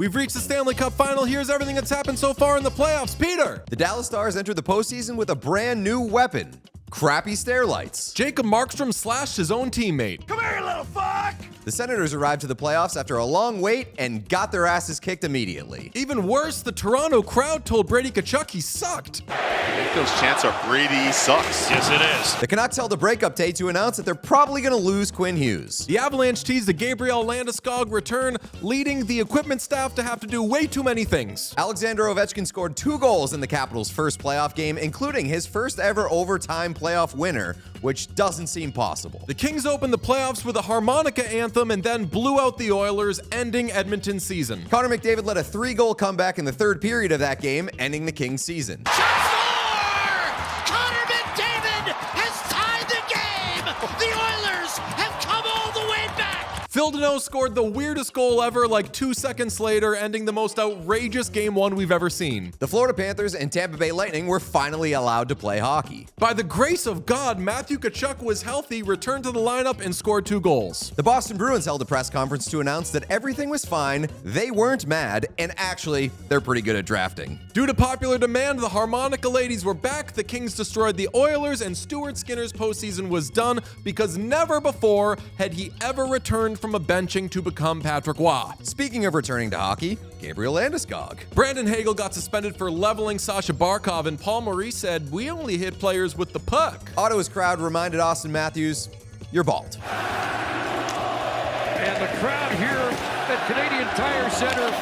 We've reached the Stanley Cup Final. Here's everything that's happened so far in the playoffs. Peter! The Dallas Stars entered the postseason with a brand new weapon. Crappy stair lights. Jacob Markstrom slashed his own teammate. Come here, you little fuck! The Senators arrived to the playoffs after a long wait and got their asses kicked immediately. Even worse, the Toronto crowd told Brady Tkachuk he sucked. I think those chants are Brady sucks. Yes, it is. The Canucks held a breakup day to announce that they're probably going to lose Quinn Hughes. The Avalanche teased the Gabriel Landeskog return, leading the equipment staff to have to do way too many things. Alexander Ovechkin scored 2 goals in the Capitals' first playoff game, including his first ever overtime playoff winner, which doesn't seem possible. The Kings opened the playoffs with a harmonica anthem and then blew out the Oilers, ending Edmonton's season. Connor McDavid led a 3-goal comeback in the third period of that game, ending the Kings' season. Connor McDavid has tied the game! The Oilers have come all the way back! Phil Deneau scored the weirdest goal ever like 2 seconds later, ending the most outrageous Game 1 we've ever seen. The Florida Panthers and Tampa Bay Lightning were finally allowed to play hockey. By the grace of God, Matthew Tkachuk was healthy, returned to the lineup, and scored 2 goals. The Boston Bruins held a press conference to announce that everything was fine, they weren't mad, and actually, they're pretty good at drafting. Due to popular demand, the harmonica ladies were back, the Kings destroyed the Oilers, and Stuart Skinner's postseason was done because never before had he ever returned from a benching to become Patrick Waugh. Speaking of returning to hockey, Gabriel Landeskog. Brandon Hagel got suspended for leveling Sasha Barkov, and Paul Maurice said, "We only hit players with the puck." Ottawa's crowd reminded Austin Matthews, "You're bald." And the crowd here at Canadian Tire Center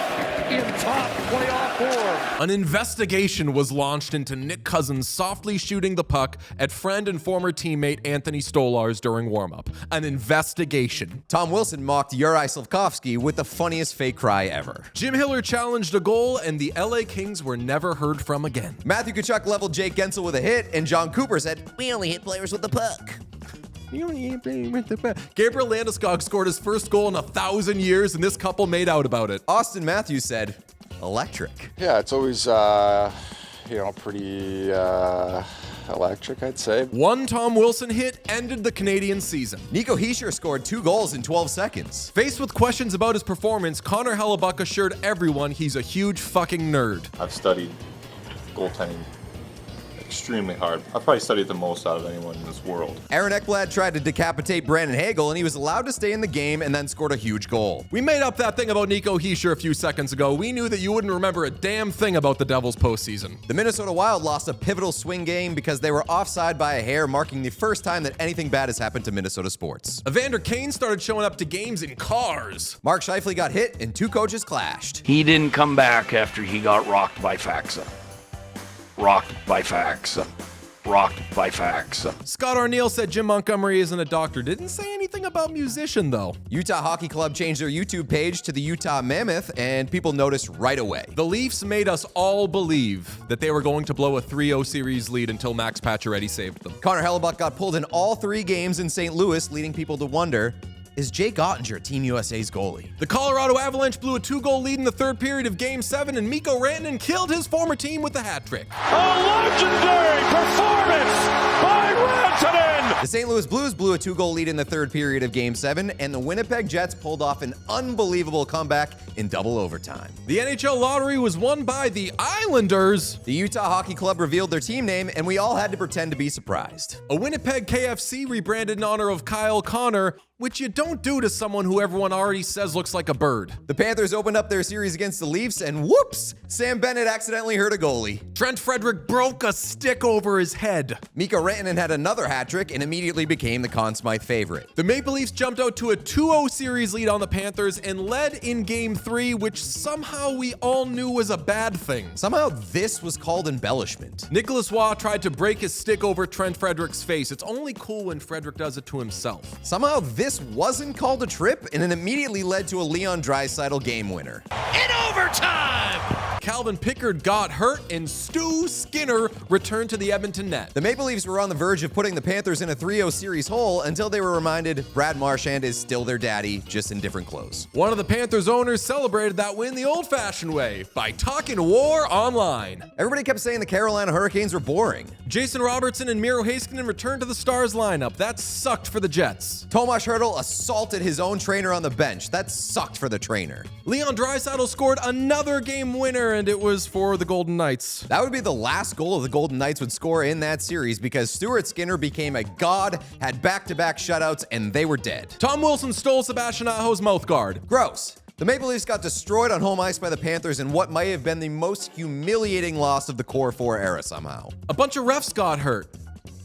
in top playoff form. An investigation was launched into Nick Cousins softly shooting the puck at friend and former teammate Anthony Stolarz during warm-up. An investigation. Tom Wilson mocked Yuri Slafkovsky with the funniest fake cry ever. Jim Hiller challenged a goal, and the LA Kings were never heard from again. Matthew Tkachuk leveled Jake Gensel with a hit, and John Cooper said, "We only hit players with the puck." Gabriel Landeskog scored his first goal in 1,000 years, and this couple made out about it. Austin Matthews said, "Electric." Yeah, it's always, pretty electric, I'd say. One Tom Wilson hit ended the Canadian season. Nico Hischier scored 2 goals in 12 seconds. Faced with questions about his performance, Connor Hellebuck assured everyone he's a huge fucking nerd. I've studied goaltending extremely hard. I've probably studied the most out of anyone in this world. Aaron Ekblad tried to decapitate Brandon Hagel, and he was allowed to stay in the game and then scored a huge goal. We made up that thing about Nico Hischier a few seconds ago. We knew that you wouldn't remember a damn thing about the Devils postseason. The Minnesota Wild lost a pivotal swing game because they were offside by a hair, marking the first time that anything bad has happened to Minnesota sports. Evander Kane started showing up to games in cars. Mark Scheifele got hit, and 2 coaches clashed. He didn't come back after he got rocked by Faxa. Rocked by Faxa. Rocked by facts. Scott Arneal said Jim Montgomery isn't a doctor. Didn't say anything about musician, though. Utah Hockey Club changed their YouTube page to the Utah Mammoth, and people noticed right away. The Leafs made us all believe that they were going to blow a 3-0 series lead until Max Pacioretty saved them. Connor Hellebuck got pulled in all 3 games in St. Louis, leading people to wonder, is Jake Ottinger Team USA's goalie? The Colorado Avalanche blew a 2-goal lead in the third period of Game 7, and Mikko Rantanen killed his former team with a hat trick. A legendary performance by Rantanen! The St. Louis Blues blew a 2-goal lead in the third period of Game 7, and the Winnipeg Jets pulled off an unbelievable comeback in double overtime. The NHL lottery was won by the Islanders. The Utah Hockey Club revealed their team name, and we all had to pretend to be surprised. A Winnipeg KFC rebranded in honor of Kyle Connor, which you don't do to someone who everyone already says looks like a bird. The Panthers opened up their series against the Leafs, and whoops, Sam Bennett accidentally hurt a goalie. Trent Frederick broke a stick over his head. Mikko Rantanen had another hat trick and immediately became the Conn Smythe favorite. The Maple Leafs jumped out to a 2-0 series lead on the Panthers and led in Game 3, which somehow we all knew was a bad thing. Somehow this was called embellishment. Nicholas Waugh tried to break his stick over Trent Frederick's face. It's only cool when Frederick does it to himself. Somehow this wasn't called a trip, and it immediately led to a Leon Draisaitl game winner. In overtime! Calvin Pickard got hurt, and Stu Skinner returned to the Edmonton net. The Maple Leafs were on the verge of putting the Panthers in a 3-0 series hole until they were reminded Brad Marchand is still their daddy, just in different clothes. One of the Panthers owners celebrated that win the old-fashioned way by talking war online. Everybody kept saying the Carolina Hurricanes were boring. Jason Robertson and Miro Heiskanen returned to the Stars lineup. That sucked for the Jets. Tomas Hertl assaulted his own trainer on the bench. That sucked for the trainer. Leon Draisaitl scored another game winner, and it was for the Golden Knights. That would be the last goal the Golden Knights would score in that series because Stuart Skinner became a god, had back-to-back shutouts, and they were dead. Tom Wilson stole Sebastian Aho's mouth guard. Gross. The Maple Leafs got destroyed on home ice by the Panthers in what may have been the most humiliating loss of the Core 4 era somehow. A bunch of refs got hurt.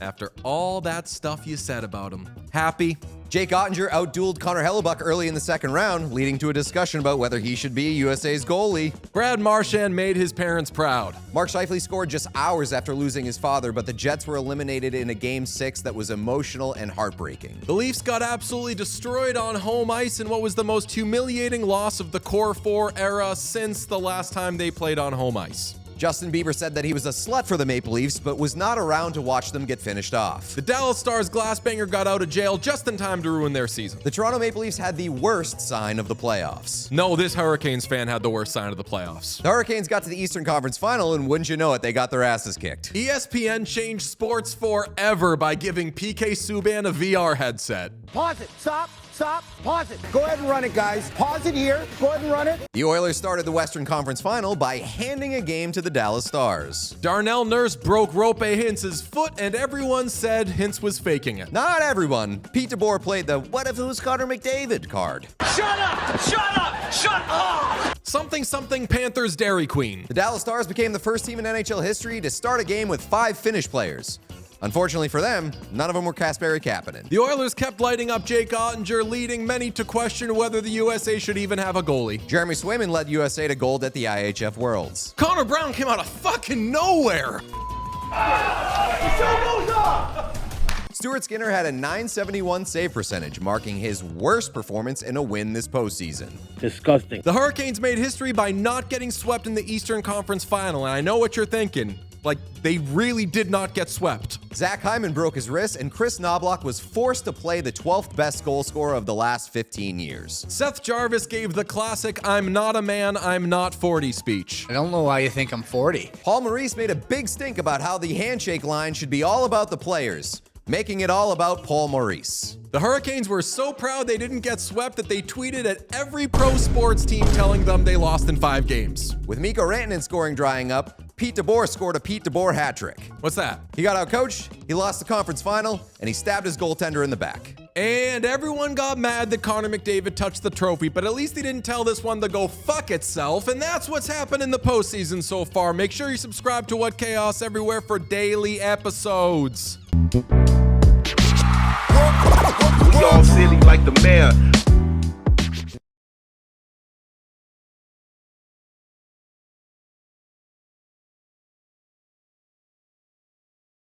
After all that stuff you said about him. Happy? Jake Ottinger outdueled Connor Hellebuck early in the second round, leading to a discussion about whether he should be USA's goalie. Brad Marchand made his parents proud. Mark Scheifele scored just hours after losing his father, but the Jets were eliminated in a Game 6 that was emotional and heartbreaking. The Leafs got absolutely destroyed on home ice in what was the most humiliating loss of the Core 4 era since the last time they played on home ice. Justin Bieber said that he was a slut for the Maple Leafs, but was not around to watch them get finished off. The Dallas Stars glassbanger got out of jail just in time to ruin their season. The Toronto Maple Leafs had the worst sign of the playoffs. No, this Hurricanes fan had the worst sign of the playoffs. The Hurricanes got to the Eastern Conference Final, and wouldn't you know it, they got their asses kicked. ESPN changed sports forever by giving PK Subban a VR headset. Pause it. Stop. Pause it. Go ahead and run it, guys. Pause it here. Go ahead and run it. The Oilers started the Western Conference Final by handing a game to the Dallas Stars. Darnell Nurse broke Roope Hintz's foot, and everyone said Hintz was faking it. Not everyone. Pete DeBoer played the "what if it was Connor McDavid" card. Shut up! Shut up! Shut up! Something Panthers Dairy Queen. The Dallas Stars became the first team in NHL history to start a game with 5 Finnish players. Unfortunately for them, none of them were Kasperi Kapanen. The Oilers kept lighting up Jake Ottinger, leading many to question whether the USA should even have a goalie. Jeremy Swayman led USA to gold at the IHF Worlds. Connor Brown came out of fucking nowhere. Stuart Skinner had a .971 save percentage, marking his worst performance in a win this postseason. Disgusting. The Hurricanes made history by not getting swept in the Eastern Conference Final, and I know what you're thinking. Like, they really did not get swept. Zach Hyman broke his wrist, and Chris Knobloch was forced to play the 12th best goal scorer of the last 15 years. Seth Jarvis gave the classic "I'm not a man, I'm not 40" speech. I don't know why you think I'm 40. Paul Maurice made a big stink about how the handshake line should be all about the players, making it all about Paul Maurice. The Hurricanes were so proud they didn't get swept that they tweeted at every pro sports team telling them they lost in 5 games. With Mikko Rantanen scoring drying up, Pete DeBoer scored a Pete DeBoer hat trick. What's that? He got outcoached, he lost the conference final, and he stabbed his goaltender in the back. And everyone got mad that Connor McDavid touched the trophy, but at least he didn't tell this one to go fuck itself, and that's what's happened in the postseason so far. Make sure you subscribe to What Chaos Everywhere for daily episodes. We all silly like the mayor.